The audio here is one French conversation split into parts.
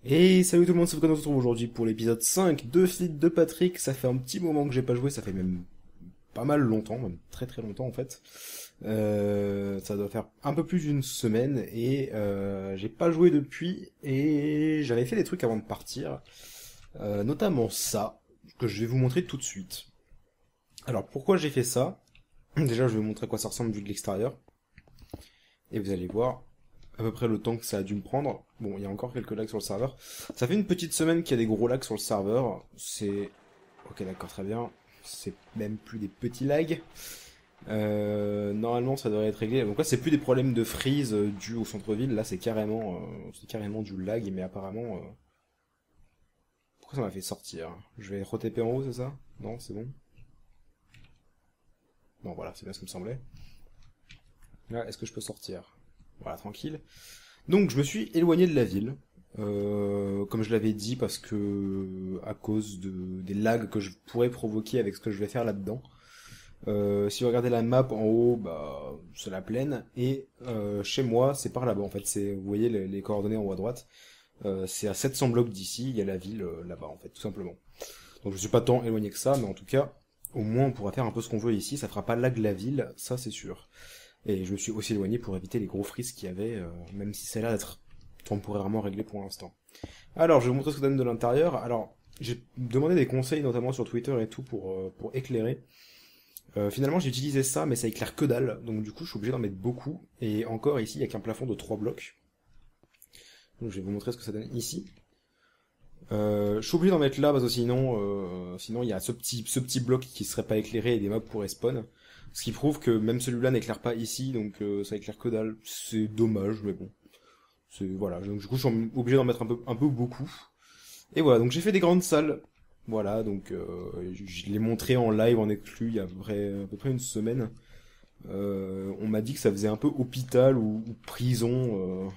Et salut tout le monde, c'est Foucault, on se retrouve aujourd'hui pour l'épisode 5 de Fleet de Patrick. Ça fait un petit moment que j'ai pas joué, ça fait même pas mal longtemps, même très très longtemps en fait. Ça doit faire un peu plus d'une semaine et j'ai pas joué depuis et j'avais fait des trucs avant de partir. Notamment ça, que je vais vous montrer tout de suite. Alors pourquoi j'ai fait ça? Déjà je vais vous montrer à quoi ça ressemble vu de l'extérieur. Et vous allez voir à peu près le temps que ça a dû me prendre. Bon, il y a encore quelques lags sur le serveur. Ça fait une petite semaine qu'il y a des gros lags sur le serveur. C'est... Ok, d'accord, très bien. C'est même plus des petits lags. Normalement, ça devrait être réglé. Donc là, c'est plus des problèmes de freeze dus au centre-ville. Là, c'est carrément du lag. Mais apparemment... Pourquoi ça m'a fait sortir? Je vais re-TP en haut, c'est ça? Non, c'est bon. Bon, voilà, c'est bien ce qui me semblait. Là, est-ce que je peux sortir? Voilà, tranquille. Donc je me suis éloigné de la ville, comme je l'avais dit, parce que à cause des lags que je pourrais provoquer avec ce que je vais faire là-dedans. Si vous regardez la map en haut, bah c'est la plaine, et chez moi c'est par là-bas en fait. Vous voyez les coordonnées en haut à droite. C'est à 700 blocs d'ici, il y a la ville là-bas en fait, tout simplement. Donc je suis pas tant éloigné que ça, mais en tout cas, au moins on pourra faire un peu ce qu'on veut ici. Ça fera pas lag la ville, ça c'est sûr. Et je me suis aussi éloigné pour éviter les gros frises qu'il y avait, même si ça a l'air d'être temporairement réglé pour l'instant. Alors, je vais vous montrer ce que ça donne de l'intérieur. Alors, j'ai demandé des conseils, notamment sur Twitter et tout, pour éclairer. Finalement, j'ai utilisé ça, mais ça éclaire que dalle. Donc du coup, je suis obligé d'en mettre beaucoup. Et encore, ici, il n'y a qu'un plafond de 3 blocs. Donc je vais vous montrer ce que ça donne ici. Je suis obligé d'en mettre là, parce que sinon il y a ce petit bloc qui serait pas éclairé et des mobs pourraient spawn. Ce qui prouve que même celui-là n'éclaire pas ici, donc ça éclaire que dalle. C'est dommage, mais bon. Voilà. Donc du coup, je suis obligé d'en mettre un peu beaucoup. Et voilà, donc j'ai fait des grandes salles. Voilà, donc je l'ai montré en live en exclu il y a à peu près une semaine. On m'a dit que ça faisait un peu hôpital ou prison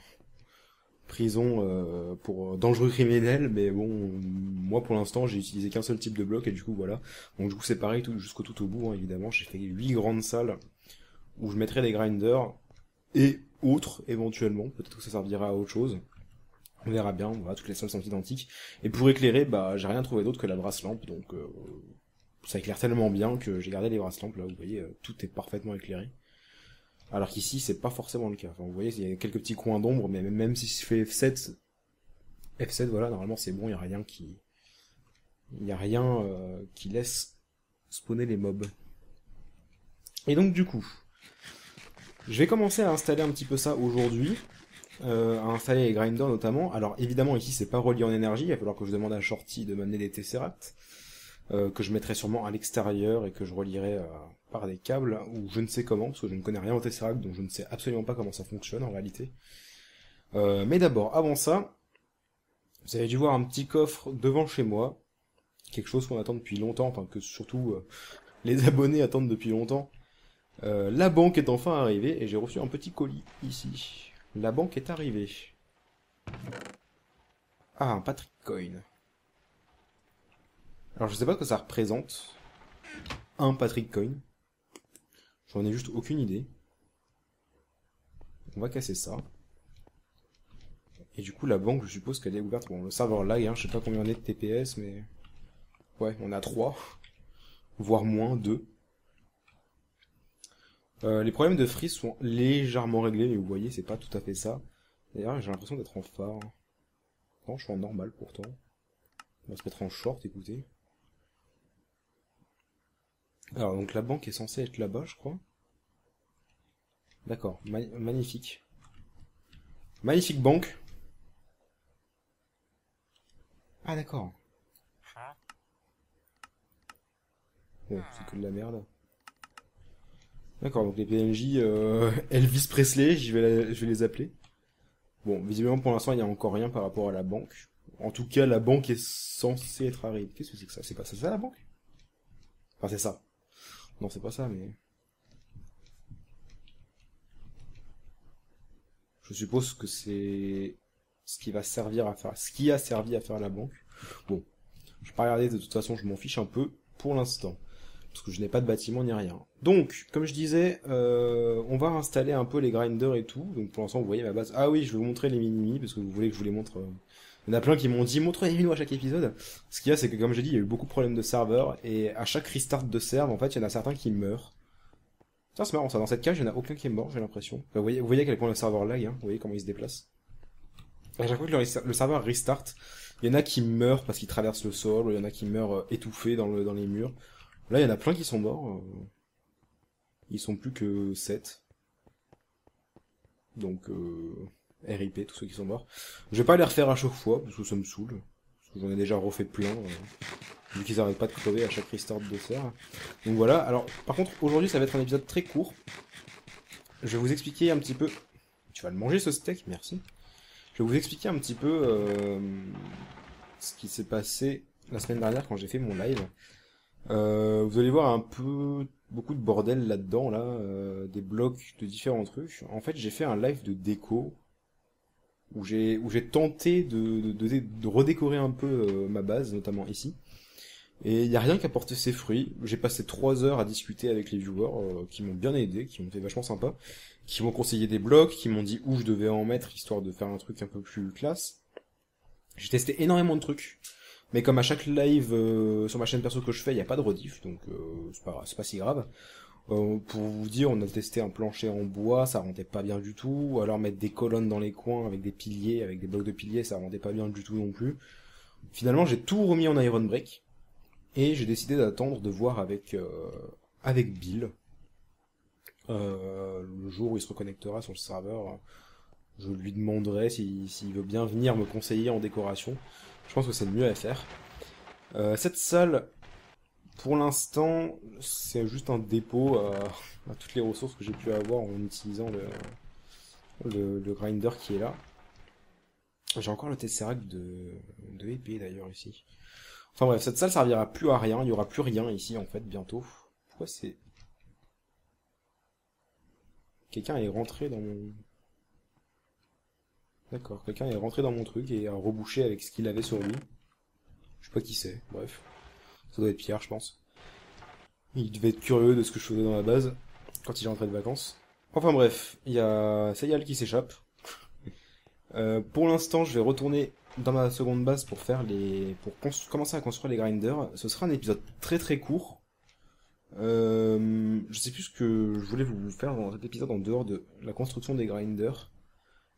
pour dangereux criminels, mais bon, moi pour l'instant j'ai utilisé qu'un seul type de bloc et du coup voilà. Donc du coup c'est pareil jusqu'au tout au bout, hein, évidemment. J'ai fait 8 grandes salles où je mettrai des grinders et autres éventuellement. Peut-être que ça servira à autre chose. On verra bien, voilà, toutes les salles sont identiques. Et pour éclairer, bah j'ai rien trouvé d'autre que la brasse lampe, donc ça éclaire tellement bien que j'ai gardé les brasses lampes là, vous voyez, tout est parfaitement éclairé. Alors qu'ici, c'est pas forcément le cas. Enfin, vous voyez, il y a quelques petits coins d'ombre, mais même si je fais F7, voilà, normalement c'est bon, il y a rien qui laisse spawner les mobs. Et donc du coup, je vais commencer à installer un petit peu ça aujourd'hui, à installer les grinders notamment. Alors évidemment ici c'est pas relié en énergie, il va falloir que je demande à Shorty de m'amener des Tesseract, que je mettrai sûrement à l'extérieur et que je relierai par des câbles, ou je ne sais comment, parce que je ne connais rien au Tesseract, donc je ne sais absolument pas comment ça fonctionne en réalité. Mais d'abord, avant ça, vous avez dû voir un petit coffre devant chez moi, quelque chose qu'on attend depuis longtemps, enfin que surtout les abonnés attendent depuis longtemps. La banque est enfin arrivée et j'ai reçu un petit colis ici. La banque est arrivée. Ah, un Patrick Coin. Alors je sais pas ce que ça représente. Un Patrick Coin. J'en ai juste aucune idée. On va casser ça. Et du coup la banque je suppose qu'elle est ouverte. Bon le serveur lag, hein, je sais pas combien on est de TPS mais... Ouais, on a 3. Voire moins, 2. Les problèmes de freeze sont légèrement réglés, mais vous voyez, c'est pas tout à fait ça. D'ailleurs, j'ai l'impression d'être en phare. Non, je suis en normal pourtant. On va se mettre en short, écoutez. Alors, donc la banque est censée être là-bas, je crois. D'accord, magnifique. Magnifique banque. Ah, d'accord. Bon, c'est que de la merde. D'accord, donc les PNJ Elvis Presley, je vais les appeler. Bon, visiblement pour l'instant il n'y a encore rien par rapport à la banque. En tout cas, la banque est censée être arrivée. Qu'est-ce que c'est que ça? C'est pas ça la banque? Enfin, c'est ça. Non, c'est pas ça, mais... Je suppose que c'est ce qui va servir à faire... Ce qui a servi à faire la banque. Bon, je vais pas regarder, de toute façon, je m'en fiche un peu pour l'instant. parce que je n'ai pas de bâtiment ni rien. Donc, comme je disais, on va installer un peu les grinders et tout. Donc pour l'instant, vous voyez ma base. Ah oui, je vais vous montrer les mini parce que vous voulez que je vous les montre. Il y en a plein qui m'ont dit montre les mini à chaque épisode. Ce qu'il y a, c'est que comme j'ai dit, il y a eu beaucoup de problèmes de serveur et à chaque restart de serve, en fait, il y en a certains qui meurent. Ça c'est marrant, ça. Dans cette cage, il n'y en a aucun qui est mort, j'ai l'impression. Enfin, vous voyez à quel point le serveur lag, hein. Vous voyez comment il se déplace. À chaque fois que le serveur restart, il y en a qui meurent parce qu'ils traversent le sol, ou il y en a qui meurent étouffés dans les murs. Là, il y en a plein qui sont morts. Ils sont plus que 7. Donc, RIP, tous ceux qui sont morts. Je vais pas les refaire à chaque fois, parce que ça me saoule. Parce que j'en ai déjà refait plein. Vu qu'ils arrêtent pas de crever à chaque restart de serre. Donc voilà. Alors, par contre, aujourd'hui, ça va être un épisode très court. Je vais vous expliquer un petit peu... Tu vas le manger, ce steak, merci. Je vais vous expliquer un petit peu ce qui s'est passé la semaine dernière quand j'ai fait mon live. Vous allez voir un peu beaucoup de bordel là-dedans, des blocs de différents trucs. En fait, j'ai fait un live de déco où j'ai tenté de redécorer un peu ma base, notamment ici. Et il y a rien qui a porté ses fruits. J'ai passé 3 heures à discuter avec les viewers qui m'ont bien aidé, qui m'ont fait vachement sympa, qui m'ont conseillé des blocs, qui m'ont dit où je devais en mettre histoire de faire un truc un peu plus classe. J'ai testé énormément de trucs. Mais comme à chaque live sur ma chaîne perso que je fais, il n'y a pas de rediff, donc c'est pas si grave. Pour vous dire, on a testé un plancher en bois, ça rendait pas bien du tout. Ou alors mettre des colonnes dans les coins avec des piliers, avec des blocs de piliers, ça rendait pas bien du tout non plus. Finalement, j'ai tout remis en iron break. Et j'ai décidé d'attendre de voir avec Bill. Le jour où il se reconnectera sur le serveur, je lui demanderai s'il veut bien venir me conseiller en décoration. Je pense que c'est le mieux à faire. Cette salle, pour l'instant, c'est juste un dépôt à toutes les ressources que j'ai pu avoir en utilisant le grinder qui est là. J'ai encore le tesseract de épée d'ailleurs ici. Enfin bref, cette salle servira plus à rien, il y aura plus rien ici en fait bientôt. Pourquoi c'est... Quelqu'un est rentré dans mon... D'accord, quelqu'un est rentré dans mon truc et a rebouché avec ce qu'il avait sur lui. Je sais pas qui c'est, bref. Ça doit être Pierre, je pense. Il devait être curieux de ce que je faisais dans la base, quand il est rentré de vacances. Enfin bref, il y a Sayal qui s'échappe. Pour l'instant, je vais retourner dans ma seconde base pour faire commencer à construire les grinders. Ce sera un épisode très très court. Je sais plus ce que je voulais vous faire dans cet épisode en dehors de la construction des grinders.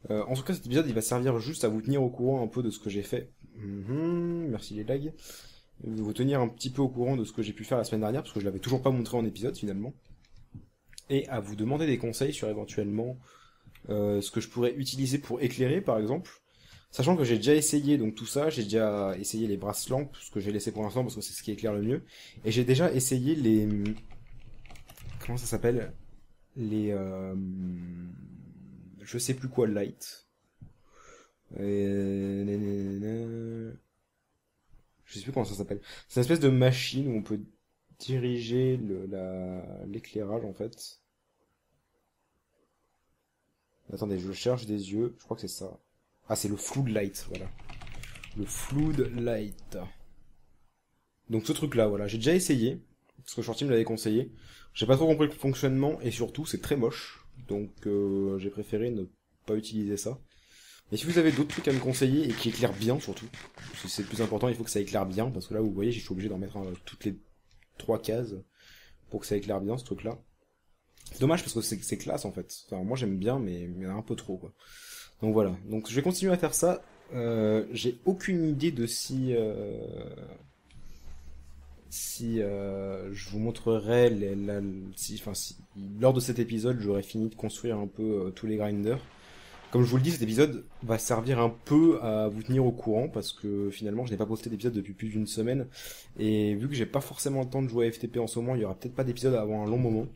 En tout cas, cet épisode, il va servir juste à vous tenir au courant un peu de ce que j'ai fait. Merci les lags. Vous tenir un petit peu au courant de ce que j'ai pu faire la semaine dernière, parce que je l'avais toujours pas montré en épisode finalement. Et à vous demander des conseils sur éventuellement ce que je pourrais utiliser pour éclairer par exemple. Sachant que j'ai déjà essayé donc tout ça, j'ai déjà essayé les brasses lampes, ce que j'ai laissé pour l'instant parce que c'est ce qui éclaire le mieux. Et j'ai déjà essayé les... Comment ça s'appelle? Les... Je sais plus quoi light. Je sais plus comment ça s'appelle. C'est une espèce de machine où on peut diriger l'éclairage en fait. Attendez, je cherche des yeux, je crois que c'est ça. Ah, c'est le Flood Light, voilà. Le Flood Light. Donc ce truc-là, voilà, j'ai déjà essayé, parce que Shorty me l'avait conseillé. J'ai pas trop compris le fonctionnement, et surtout, c'est très moche. Donc j'ai préféré ne pas utiliser ça. Mais si vous avez d'autres trucs à me conseiller, et qui éclairent bien surtout, parce que c'est le plus important, il faut que ça éclaire bien, parce que là, vous voyez, je suis obligé d'en mettre toutes les 3 cases, pour que ça éclaire bien, ce truc-là. C'est dommage, parce que c'est classe, en fait. Enfin, moi j'aime bien, mais il y en a un peu trop, quoi. Donc voilà, donc je vais continuer à faire ça. J'ai aucune idée de si je vous montrerai si lors de cet épisode j'aurai fini de construire un peu tous les grinders. Comme je vous le dis, cet épisode va servir un peu à vous tenir au courant parce que finalement je n'ai pas posté d'épisode depuis plus d'une semaine et vu que j'ai pas forcément le temps de jouer à FTP en ce moment, il y aura peut-être pas d'épisode avant un long moment.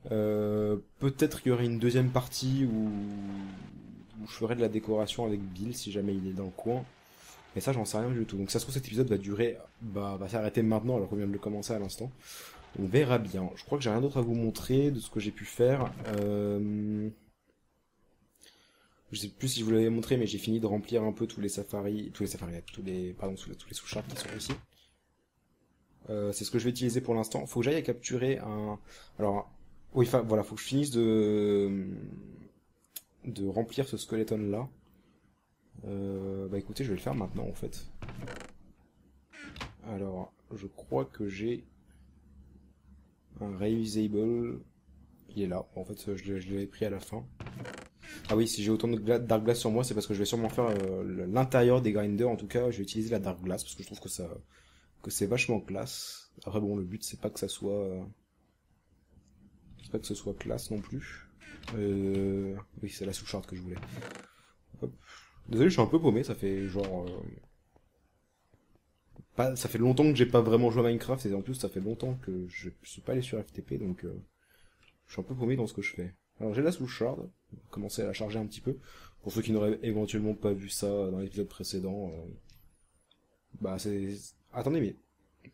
Peut-être qu'il y aurait une deuxième partie où je ferai de la décoration avec Bill si jamais il est dans le coin. Mais ça j'en sais rien du tout. Donc ça se trouve cet épisode va durer, va s'arrêter maintenant alors qu'on vient de le commencer à l'instant. On verra bien. Je crois que j'ai rien d'autre à vous montrer de ce que j'ai pu faire. Je sais plus si je vous l'avais montré mais j'ai fini de remplir un peu tous les sous-charts qui sont ici. C'est ce que je vais utiliser pour l'instant. Faut que j'aille à capturer un... Alors, oui, voilà, faut que je finisse de remplir ce skeleton là. Bah écoutez, je vais le faire maintenant en fait. Alors, je crois que j'ai un reusable. Il est là. En fait, je l'ai pris à la fin. Ah oui, si j'ai autant de dark glass sur moi, c'est parce que je vais sûrement faire l'intérieur des grinders. En tout cas, je vais utiliser la dark glass parce que je trouve que c'est vachement classe. Après bon, le but c'est pas que ça soit classe non plus. Oui, c'est la sous-charte que je voulais. Hop. Désolé, je suis un peu paumé, ça fait genre ça fait longtemps que j'ai pas vraiment joué à Minecraft et en plus ça fait longtemps que je suis pas allé sur FTP donc je suis un peu paumé dans ce que je fais. Alors j'ai la sous-shard, on va commencer à la charger un petit peu. Pour ceux qui n'auraient éventuellement pas vu ça dans l'épisode précédent, bah c'est... Attendez, mais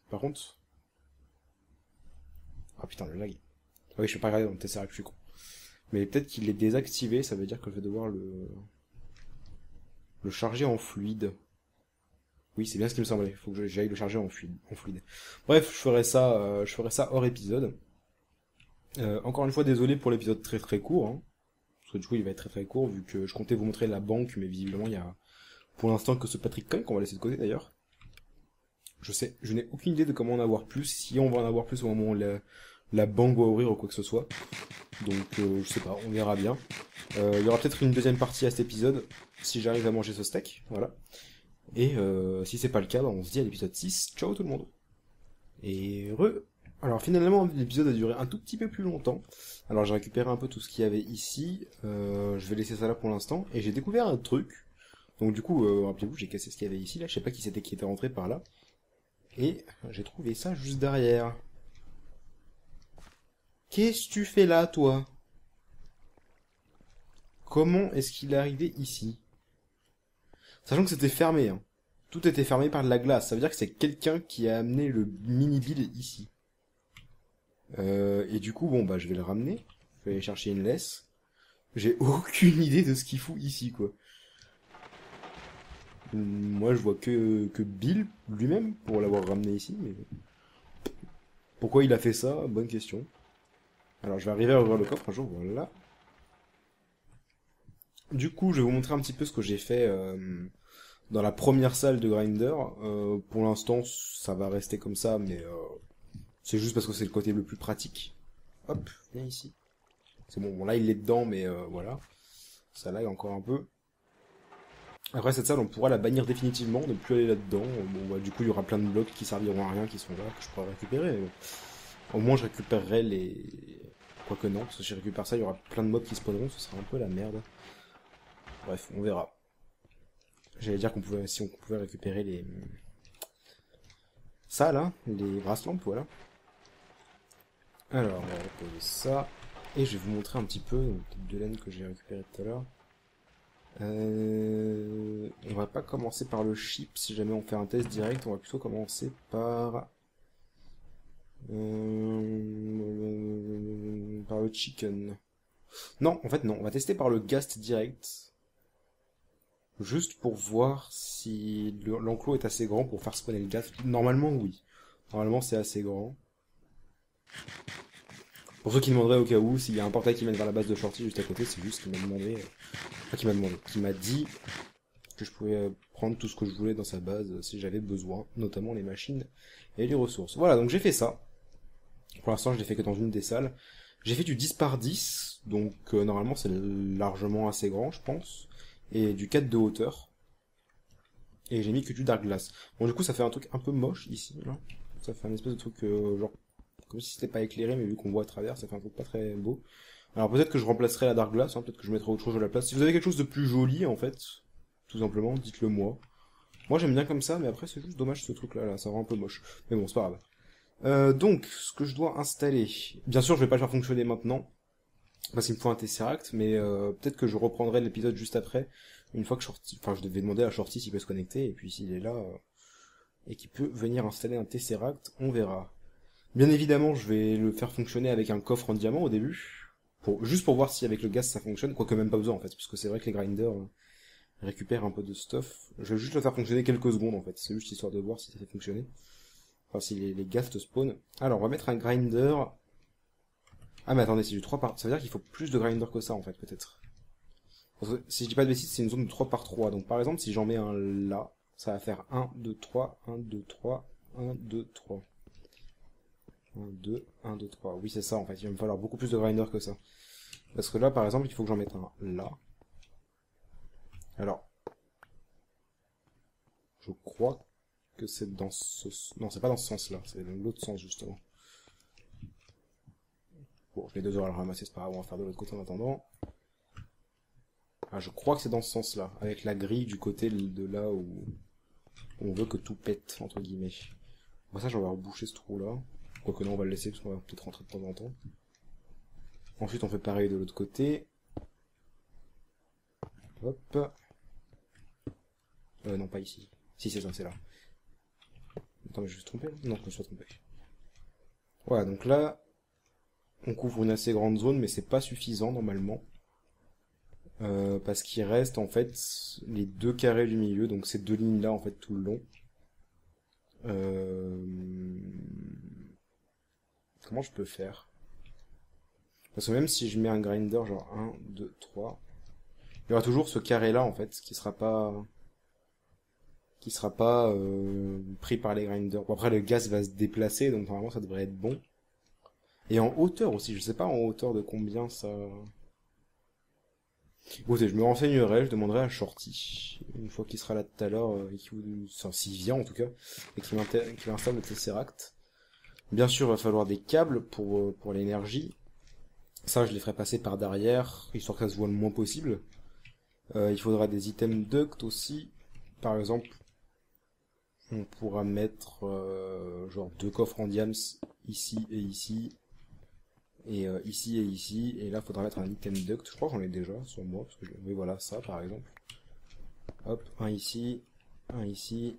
par contre... Ah putain, le lag. Ah oui, je peux pas regarder dans le Tesseract, je suis con. Mais peut-être qu'il est désactivé, ça veut dire que je vais devoir le charger en fluide. Oui, c'est bien ce qui me semblait. Il faut que j'aille le charger en fluide. Bref, je ferai ça hors épisode. Encore une fois, désolé pour l'épisode très très court, hein, parce que du coup, il va être très très court vu que je comptais vous montrer la banque, mais visiblement, il y a pour l'instant que ce Patrick Coin qu'on va laisser de côté d'ailleurs. Je n'ai aucune idée de comment en avoir plus, si on va en avoir plus au moment où la banque va ouvrir ou quoi que ce soit. Donc, je sais pas, on verra bien. Il y aura peut-être une deuxième partie à cet épisode, si j'arrive à manger ce steak, voilà. Et si c'est pas le cas, bah, on se dit à l'épisode 6. Ciao tout le monde. Et Alors finalement, l'épisode a duré un tout petit peu plus longtemps. Alors j'ai récupéré un peu tout ce qu'il y avait ici. Je vais laisser ça là pour l'instant. Et j'ai découvert un truc. Donc du coup, rappelez-vous, j'ai cassé ce qu'il y avait ici. Là, je sais pas qui c'était qui était rentré par là. Et j'ai trouvé ça juste derrière. Qu'est-ce que tu fais là, toi? Comment est-ce qu'il est arrivé ici? Sachant que c'était fermé, hein. Tout était fermé par de la glace. Ça veut dire que c'est quelqu'un qui a amené le mini-build ici. Et du coup, bon, bah, je vais le ramener. Je vais aller chercher une laisse. J'ai aucune idée de ce qu'il fout ici, quoi. Moi, je vois que Bill, lui-même, pour l'avoir ramené ici, mais... Pourquoi il a fait ça? Bonne question. Alors, je vais arriver à ouvrir le coffre un jour, voilà. Du coup, je vais vous montrer un petit peu ce que j'ai fait dans la première salle de Grinder. Pour l'instant, ça va rester comme ça, mais c'est juste parce que c'est le côté le plus pratique. Hop, viens ici. C'est bon, là il est dedans, mais voilà. Ça lag encore un peu. Après cette salle, on pourra la bannir définitivement, ne plus aller là-dedans. Bon, bah, du coup, il y aura plein de blocs qui serviront à rien, qui sont là, que je pourrai récupérer. Au moins, je récupérerai les... Quoique non, parce que si je récupère ça, il y aura plein de mobs qui spawneront, ce sera un peu la merde. Bref, on verra. J'allais dire si on pouvait récupérer les... Ça, là, les brass-lamps, voilà. Alors, on va poser ça. Et je vais vous montrer un petit peu donc, de laine que j'ai récupéré tout à l'heure. On va pas commencer par le chip si jamais on fait un test direct, on va plutôt commencer par le chicken. Non, en fait non, on va tester par le ghast direct. Juste pour voir si l'enclos est assez grand pour faire spawner le ghast. Normalement oui. Normalement c'est assez grand. Pour ceux qui demanderaient au cas où, s'il y a un portail qui mène vers la base de Shorty juste à côté, c'est juste qu'il m'a demandé... qui m'a dit que je pouvais prendre tout ce que je voulais dans sa base si j'avais besoin, notamment les machines et les ressources. Voilà, donc j'ai fait ça. Pour l'instant, je l'ai fait que dans une des salles. J'ai fait du 10 par 10, donc normalement c'est largement assez grand, je pense. Et du 4 de hauteur. Et j'ai mis que du dark glass. Bon, du coup, ça fait un truc un peu moche ici, là. Ça fait un espèce de truc genre... Comme si c'était pas éclairé, mais vu qu'on voit à travers, ça fait un truc pas très beau. Alors peut-être que je remplacerai la dark glass, hein, peut-être que je mettrai autre chose à la place. Si vous avez quelque chose de plus joli, en fait, tout simplement, dites-le moi. Moi j'aime bien comme ça, mais après c'est juste dommage ce truc-là, là, ça rend un peu moche. Mais bon, c'est pas grave. Donc, ce que je dois installer... Bien sûr, je vais pas le faire fonctionner maintenant, parce qu'il me faut un Tesseract, mais peut-être que je reprendrai l'épisode juste après, une fois que Shorty... Enfin, je devais demander à Shorty s'il peut se connecter, et puis s'il est là, et qu'il peut venir installer un Tesseract, on verra. Bien évidemment, je vais le faire fonctionner avec un coffre en diamant au début, juste pour voir si avec le gaz ça fonctionne, quoique même pas besoin en fait, parce que c'est vrai que les grinders récupèrent un peu de stuff. Je vais juste le faire fonctionner quelques secondes en fait, c'est juste histoire de voir si ça fait fonctionner. Enfin, si les ghasts spawn. Alors, on va mettre un grinder. Ah, mais attendez, c'est du 3 par... Ça veut dire qu'il faut plus de grinder que ça, en fait, peut-être. Parce que, si je dis pas de bêtises, c'est une zone de 3 par 3. Donc, par exemple, si j'en mets un là, ça va faire 1, 2, 3, 1, 2, 3, 1, 2, 3. 1, 2, 1, 2, 3. Oui, c'est ça, en fait. Il va me falloir beaucoup plus de grinder que ça. Parce que là, par exemple, il faut que j'en mette un là. Alors, je crois que c'est dans ce... Non, c'est pas dans ce sens-là. C'est dans l'autre sens, justement. Bon, je mets 2 heures à le ramasser, c'est pas grave, on va faire de l'autre côté en attendant. Ah, je crois que c'est dans ce sens-là, avec la grille du côté de là où on veut que tout pète, entre guillemets. Bon, ça, j'en vais reboucher ce trou-là. Quoique non, on va le laisser, parce qu'on va peut-être rentrer de temps en temps. Ensuite, on fait pareil de l'autre côté. Hop. Non, pas ici. Si, c'est ça, c'est là. Attends, mais je me suis trompé, là? Non, je me suis pas trompé. Voilà, donc là, on couvre une assez grande zone, mais c'est pas suffisant, normalement. Parce qu'il reste, en fait, les 2 carrés du milieu, donc ces 2 lignes-là, en fait, tout le long. Comment je peux faire? Parce que même si je mets un grinder, genre 1, 2, 3, il y aura toujours ce carré-là, en fait, qui sera pas pris par les grinders. Bon, après, le gaz va se déplacer, donc normalement, ça devrait être bon. Et en hauteur aussi, je sais pas en hauteur de combien ça... Bon, je me renseignerai, je demanderai à Shorty, une fois qu'il sera là tout à l'heure, enfin, s'il vient en tout cas, et qu'il installe le Tesseract. Bien sûr, il va falloir des câbles pour l'énergie. Ça, je les ferai passer par derrière, histoire que ça se voit le moins possible. Il faudra des items duct aussi. Par exemple, on pourra mettre genre 2 coffres en diams ici et ici. Et ici et ici. Et là, il faudra mettre un item duct. Je crois que j'en ai déjà sur moi. Parce que oui, voilà, ça par exemple. Hop, un ici. Un ici.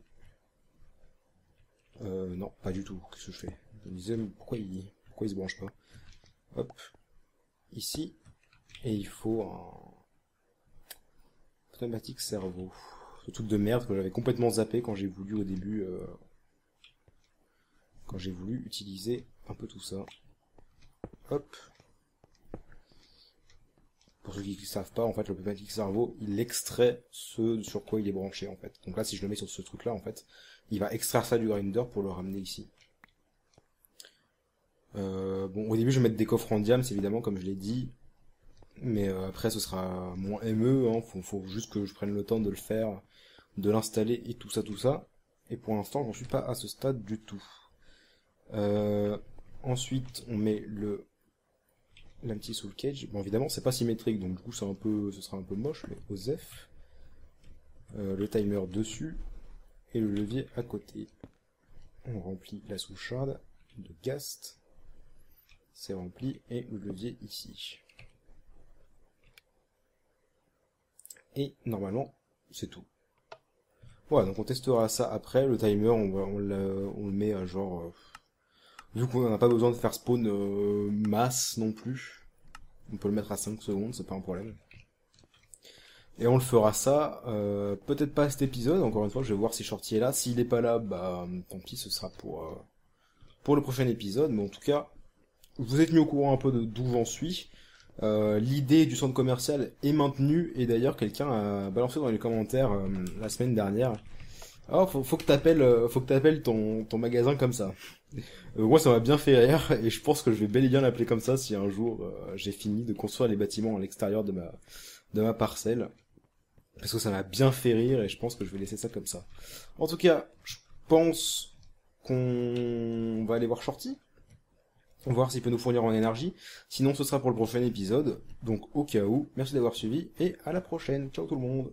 Non, pas du tout. Qu'est-ce que je fais? Je me disais, mais pourquoi il se branche pas? Hop. Ici. Et il faut un pneumatique cerveau. Ce truc de merde que j'avais complètement zappé quand j'ai voulu au début. Quand j'ai voulu utiliser un peu tout ça. Hop. Pour ceux qui ne savent pas, en fait, le pneumatique cerveau, il extrait ce sur quoi il est branché, en fait. Donc là, si je le mets sur ce truc-là, en fait, il va extraire ça du grinder pour le ramener ici. Bon, au début, je vais mettre des coffres en diams, évidemment, comme je l'ai dit. Mais après, ce sera moins ME, hein. Faut juste que je prenne le temps de le faire, de l'installer et tout ça. Et pour l'instant, j'en suis pas à ce stade du tout. Ensuite, on met l'empty soul cage. Bon, évidemment, c'est pas symétrique, donc du coup, ce sera un peu moche, mais OSEF. Le timer dessus, et le levier à côté. On remplit la sous-shard de Ghast. C'est rempli, et le levier ici. Et normalement, c'est tout. Voilà, donc on testera ça après. Le timer, on le met à genre... vu qu'on n'a pas besoin de faire spawn masse non plus. On peut le mettre à 5 secondes, c'est pas un problème. Et on le fera ça, peut-être pas à cet épisode, encore une fois, je vais voir si Shorty est là. S'il est pas là, bah tant pis, ce sera pour le prochain épisode. Mais en tout cas, je vous ai tenu au courant un peu d'où j'en suis. L'idée du centre commercial est maintenue, et d'ailleurs quelqu'un a balancé dans les commentaires la semaine dernière. Oh, faut que t'appelles ton magasin comme ça. Moi, ça m'a bien fait rire, et je pense que je vais bel et bien l'appeler comme ça si un jour j'ai fini de construire les bâtiments à l'extérieur de ma parcelle. Parce que ça m'a bien fait rire, et je pense que je vais laisser ça comme ça. En tout cas, je pense qu'on va aller voir Shorty. Voir s'il peut nous fournir en énergie. Sinon, ce sera pour le prochain épisode. Donc, au cas où, merci d'avoir suivi, et à la prochaine. Ciao tout le monde.